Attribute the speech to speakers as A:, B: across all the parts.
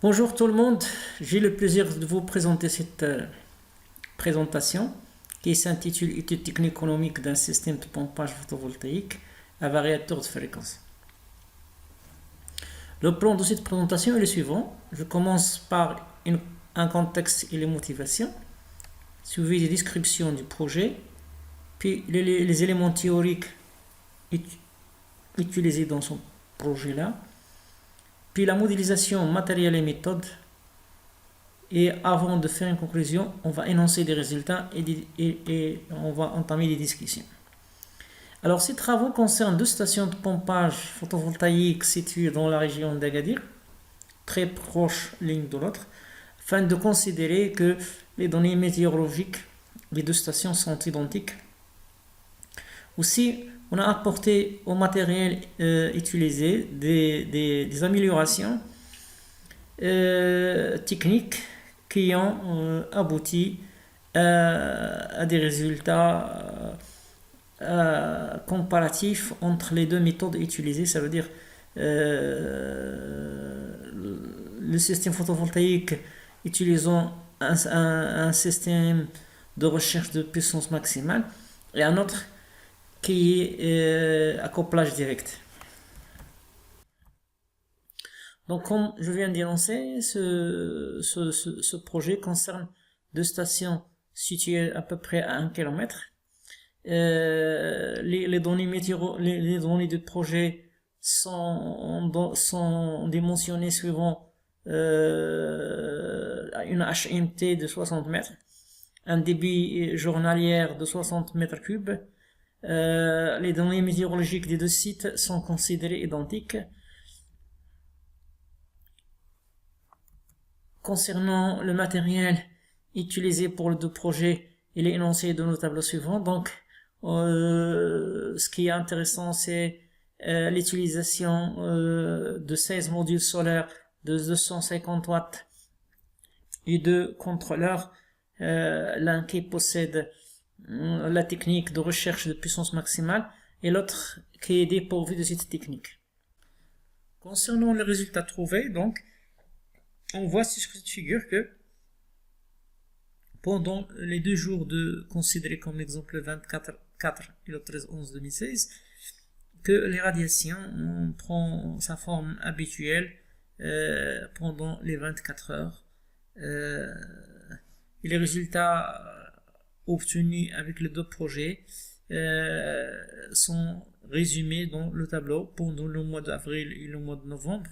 A: Bonjour tout le monde, j'ai le plaisir de vous présenter cette présentation qui s'intitule Étude technique économique d'un système de pompage photovoltaïque à variateur de fréquence. Le plan de cette présentation est le suivant. Je commence par un contexte et les motivations, suivi des descriptions du projet, puis les éléments théoriques utilisés dans ce projet-là, puis la modélisation matérielle et méthode. Et avant de faire une conclusion, on va énoncer des résultats et on va entamer des discussions. Alors, ces travaux concernent deux stations de pompage photovoltaïque situées dans la région d'Agadir, très proches l'une de l'autre, afin de considérer que les données météorologiques des deux stations sont identiques. Aussi, on a apporté au matériel utilisé des améliorations techniques qui ont abouti à des résultats comparatifs entre les deux méthodes utilisées. Ça veut dire le système photovoltaïque utilisant un système de recherche de puissance maximale et un autre qui est accouplage direct. Donc, comme je viens d'énoncer, ce projet concerne deux stations situées à peu près à 1 km. Les données les données du projet sont dimensionnées suivant une HMT de 60 mètres, un débit journalier de 60 mètres cubes. Les données météorologiques des deux sites sont considérées identiques. Concernant le matériel utilisé pour les deux projets, il est énoncé dans le tableau suivant. Donc, ce qui est intéressant, c'est l'utilisation de 16 modules solaires de 250 watts et deux contrôleurs, l'un qui possède la technique de recherche de puissance maximale et l'autre qui est dépourvu de cette technique. Concernant les résultats trouvés, donc, on voit sur cette figure que pendant les 2 jours considérés comme exemple le 24 et le 13-11-2016, que les radiations prennent sa forme habituelle pendant les 24 heures. Et les résultats obtenus avec les deux projets sont résumés dans le tableau pendant le mois d'avril et le mois de novembre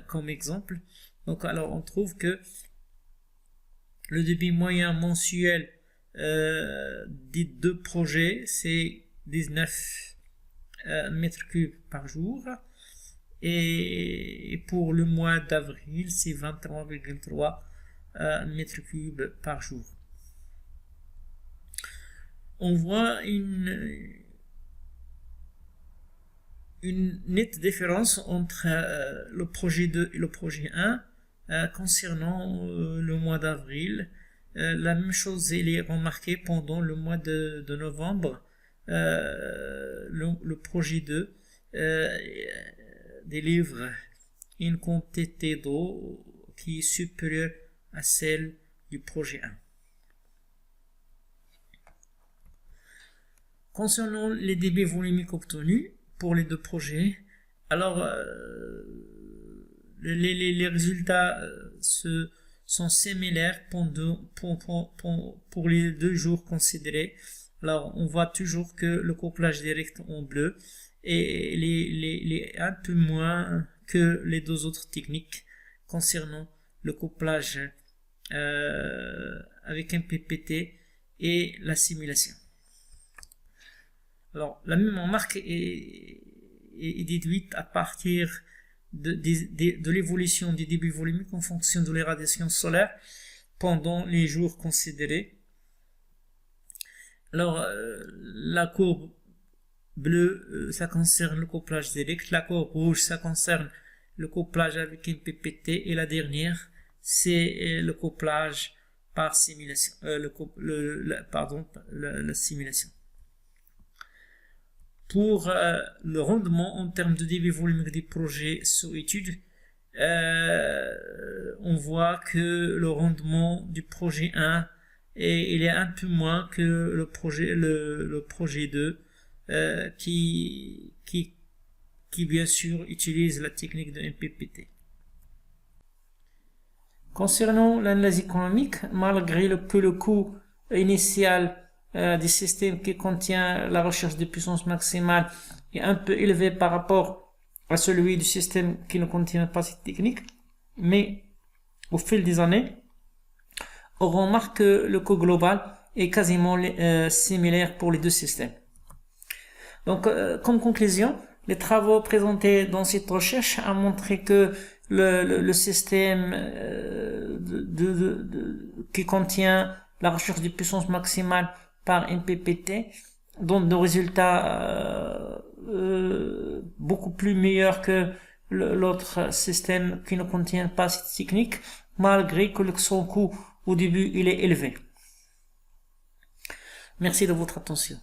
A: comme exemple. Donc, alors, on trouve que le débit moyen mensuel des deux projets, c'est 19 mètres cubes par jour. Et pour le mois d'avril, c'est 23,3 mètres cubes par jour. On voit une nette différence entre le projet 2 et le projet 1 concernant le mois d'avril. La même chose elle est remarquée pendant le mois de novembre. Le projet 2 délivre une quantité d'eau qui est supérieure à celle du projet 1. Concernant les débits volumiques obtenus pour les deux projets, alors les résultats sont similaires pour les 2 jours considérés. Alors on voit toujours que le couplage direct en bleu est un peu moins que les 2 autres techniques concernant le couplage avec un PPT et la simulation. Alors, la même remarque est déduite à partir de l'évolution du débit volumique en fonction de l'irradiation solaire pendant les jours considérés. Alors, la courbe bleue, ça concerne le couplage direct. La courbe rouge, ça concerne le couplage avec un PPT. Et la dernière, c'est le couplage par simulation. La simulation. Pour le rendement en termes de débit volumique des projets sous étude, on voit que le rendement du projet 1 il est un peu moins que le projet 2 qui bien sûr utilise la technique de MPPT. Concernant l'analyse économique, malgré que le coût initial du système qui contient la recherche de puissance maximale est un peu élevé par rapport à celui du système qui ne contient pas cette technique, mais au fil des années, on remarque que le coût global est quasiment similaire pour les deux systèmes. Donc, comme conclusion, les travaux présentés dans cette recherche ont montré que le système qui contient la recherche de puissance maximale par MPPT donne des résultats beaucoup plus meilleurs que l'autre système qui ne contient pas cette technique, malgré que son coût au début il est élevé. Merci de votre attention.